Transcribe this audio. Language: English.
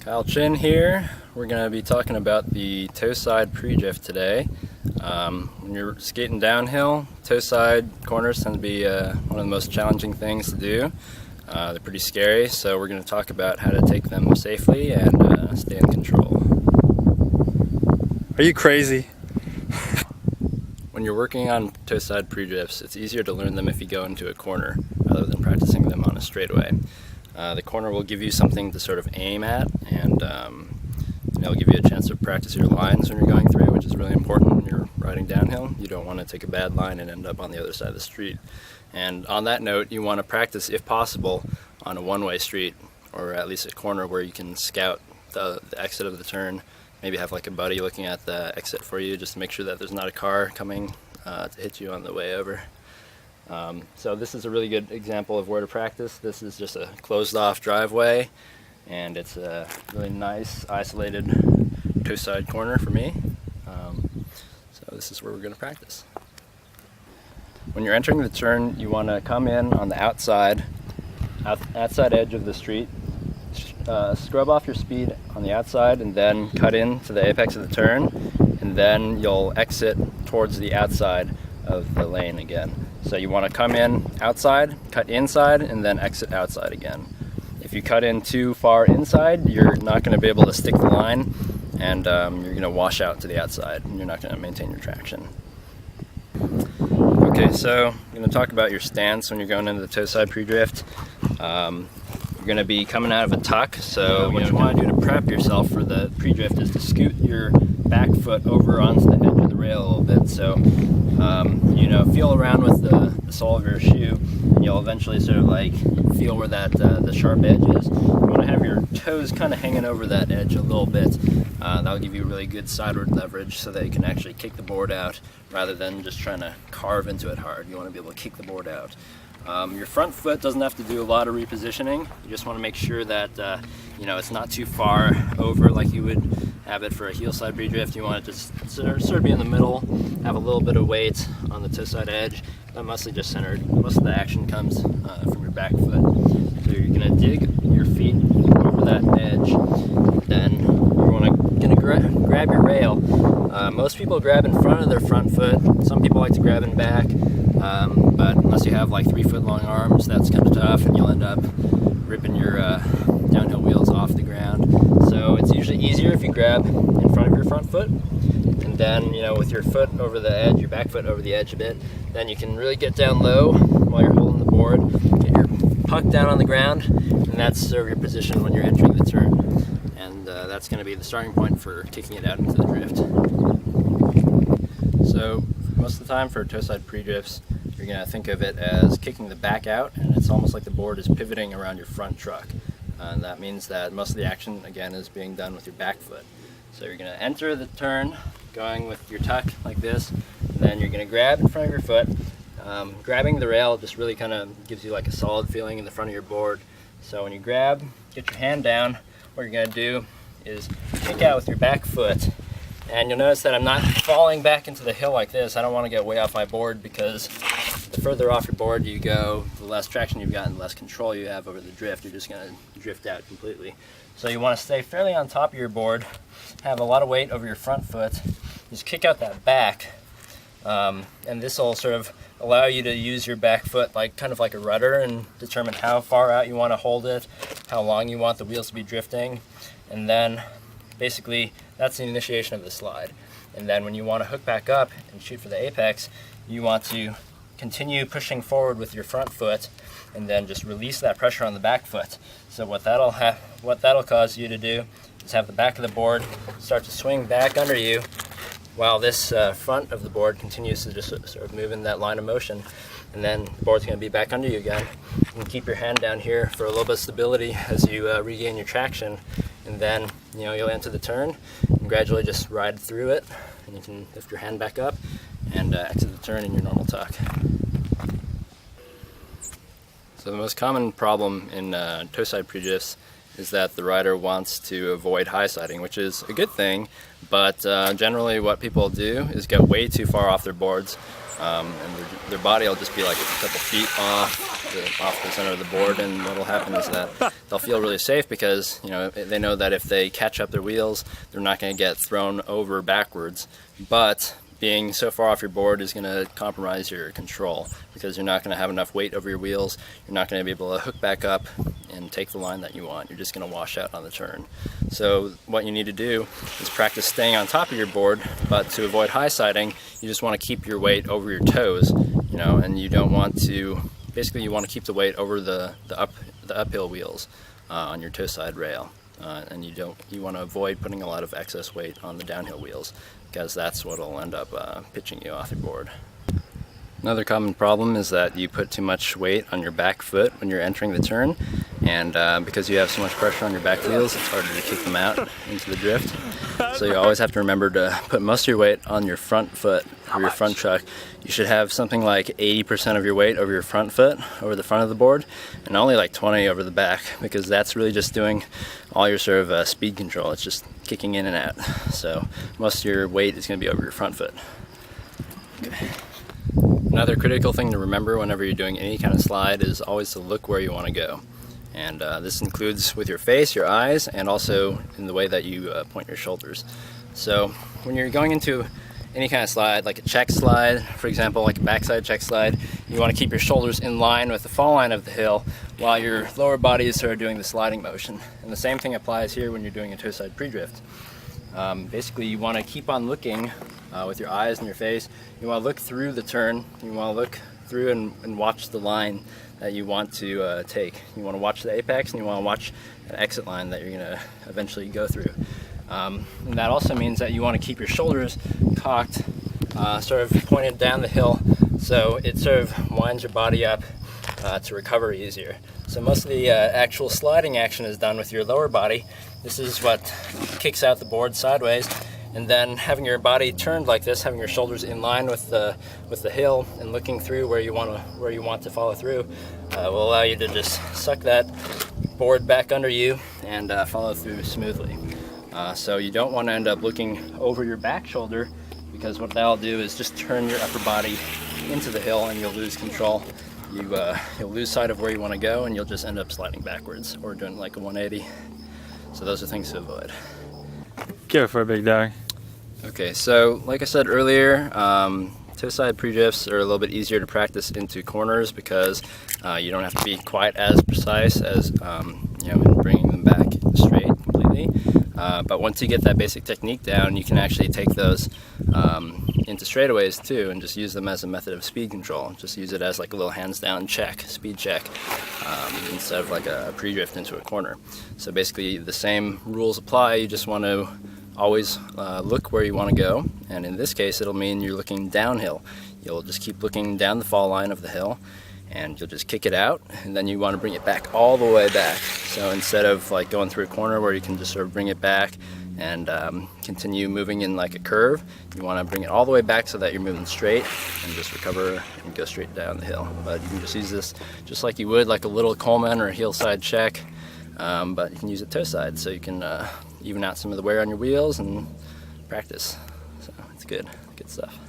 Kyle Chin here. We're going to be talking about the toeside pre-drift today. When you're skating downhill, toeside corners tend to be one of the most challenging things to do. They're pretty scary, so we're going to talk about how to take them safely and stay in control. Are you crazy? When you're working on toeside pre-drifts, it's easier to learn them if you go into a corner rather than practicing them on a straightaway. The corner will give you something to sort of aim at, and it'll give you a chance to practice your lines when you're going through, which is really important when you're riding downhill. You don't want to take a bad line and end up on the other side of the street. And on that note, you want to practice, if possible, on a one-way street, or at least a corner where you can scout the exit of the turn. Maybe have like a buddy looking at the exit for you, just to make sure that there's not a car coming to hit you on the way over. So this is a really good example of where to practice. This is just a closed off driveway, and it's a really nice isolated toeside corner for me. So this is where we're going to practice. When you're entering the turn, you want to come in on the outside edge of the street, scrub off your speed on the outside, and then cut in to the apex of the turn, and then you'll exit towards the outside of the lane again. So you want to come in outside, cut inside, and then exit outside again. If you cut in too far inside, you're not going to be able to stick the line, and you're going to wash out to the outside, and you're not going to maintain your traction. Okay, so I'm going to talk about your stance when you're going into the toeside pre-drift. You're going to be coming out of a tuck, so what you want to do to prep yourself for the pre-drift is to scoot your back foot over onto the edge of the rail a little bit. So feel around with the sole of your shoe, and you'll eventually sort of like feel where that the sharp edge is. You want to have your toes kind of hanging over that edge a little bit. That'll give you really good sideward leverage so that you can actually kick the board out rather than just trying to carve into it hard. You want to be able to kick the board out. Your front foot doesn't have to do a lot of repositioning. You just want to make sure that it's not too far over like you would have it for a heel side pre-drift. You want to just sort of be in the middle, have a little bit of weight on the toeside edge, but mostly just centered. Most of the action comes from your back foot. So you're going to dig your feet over that edge, then you're going to grab your rail. Most people grab in front of their front foot. Some people like to grab in back. But unless you have like 3 foot long arms, that's kind of tough, and you'll end up ripping your downhill wheels off the ground. So it's usually easier if you grab in front of your front foot, and then with your foot over the edge, your back foot over the edge a bit, then you can really get down low while you're holding the board, get your puck down on the ground, and that's sort of your position when you're entering the turn. And that's going to be the starting point for kicking it out into the drift. So most of the time for toeside pre-drifts, you're going to think of it as kicking the back out, and it's almost like the board is pivoting around your front truck. And that means that most of the action, again, is being done with your back foot. So you're going to enter the turn going with your tuck like this, and then you're going to grab in front of your foot. Grabbing the rail just really kind of gives you like a solid feeling in the front of your board. So when you grab, get your hand down, what you're going to do is kick out with your back foot. And you'll notice that I'm not falling back into the hill like this. I don't want to get way off my board, because the further off your board you go, the less traction you've got and the less control you have over the drift. You're just going to drift out completely. So you want to stay fairly on top of your board, have a lot of weight over your front foot, just kick out that back, and this will sort of allow you to use your back foot kind of like a rudder and determine how far out you want to hold it, how long you want the wheels to be drifting, and then basically that's the initiation of the slide. And then when you want to hook back up and shoot for the apex, you want to continue pushing forward with your front foot, and then just release that pressure on the back foot. So what that'll cause you to do is have the back of the board start to swing back under you, while this front of the board continues to just sort of move in that line of motion. And then the board's going to be back under you again. You can keep your hand down here for a little bit of stability as you regain your traction, and then you'll enter the turn and gradually just ride through it, and you can lift your hand back up and exit the turn in your normal tuck. So the most common problem in toeside pre-drifts is that the rider wants to avoid high siding, which is a good thing, but generally what people do is get way too far off their boards, and their body will just be like a couple feet off the center of the board, and what'll happen is that they'll feel really safe because they know that if they catch up their wheels, they're not going to get thrown over backwards. But being so far off your board is going to compromise your control because you're not going to have enough weight over your wheels. You're not going to be able to hook back up and take the line that you want. You're just going to wash out on the turn. So what you need to do is practice staying on top of your board, but to avoid high siding, you just want to keep your weight over your toes, and you don't want to, basically you want to keep the weight over the uphill wheels on your toe side rail. And you want to avoid putting a lot of excess weight on the downhill wheels because that's what will end up pitching you off your board. Another common problem is that you put too much weight on your back foot when you're entering the turn, and because you have so much pressure on your back wheels, it's harder to kick them out into the drift. So you always have to remember to put most of your weight on your front foot or your front chuck. You should have something like 80% of your weight over your front foot, over the front of the board, and only like 20 over the back, because that's really just doing all your sort of speed control. It's just kicking in and out. So most of your weight is going to be over your front foot. Okay. Another critical thing to remember whenever you're doing any kind of slide is always to look where you want to go. And this includes with your face, your eyes, and also in the way that you point your shoulders. So when you're going into any kind of slide, like a check slide, for example, like a backside check slide, you want to keep your shoulders in line with the fall line of the hill while your lower body is sort of doing the sliding motion. And the same thing applies here when you're doing a toe side pre-drift. Basically, you want to keep on looking with your eyes and your face. You want to look through the turn. You want to look through and watch the line that you want to take. You want to watch the apex, and you want to watch an exit line that you're going to eventually go through. And that also means that you want to keep your shoulders cocked, sort of pointed down the hill, so it sort of winds your body up to recover easier. So most of the actual sliding action is done with your lower body. This is what kicks out the board sideways, and then having your body turned like this, having your shoulders in line with the hill and looking through where you want to follow through, will allow you to just suck that board back under you and follow through smoothly. So you don't want to end up looking over your back shoulder, because what that'll do is just turn your upper body into the hill and you'll lose control. You'll lose sight of where you want to go, and you'll just end up sliding backwards or doing like a 180. So those are things to avoid. Go for it, big dog. Okay, so like I said earlier, toe side pre-drifts are a little bit easier to practice into corners because you don't have to be quite as precise as in bringing them back straight completely. But once you get that basic technique down, you can actually take those into straightaways too, and just use them as a method of speed control. Just use it as like a little hands down check, speed check, instead of like a pre-drift into a corner. So basically the same rules apply. You just want to always look where you want to go, and in this case it'll mean you're looking downhill. You'll just keep looking down the fall line of the hill, and you'll just kick it out, and then you want to bring it back all the way back. So instead of like going through a corner where you can just sort of bring it back and continue moving in like a curve, you want to bring it all the way back so that you're moving straight and just recover and go straight down the hill. But you can just use this just like you would like a little Coleman or a heel side check, but you can use it toe side, so you can even out some of the wear on your wheels and practice. So it's good stuff.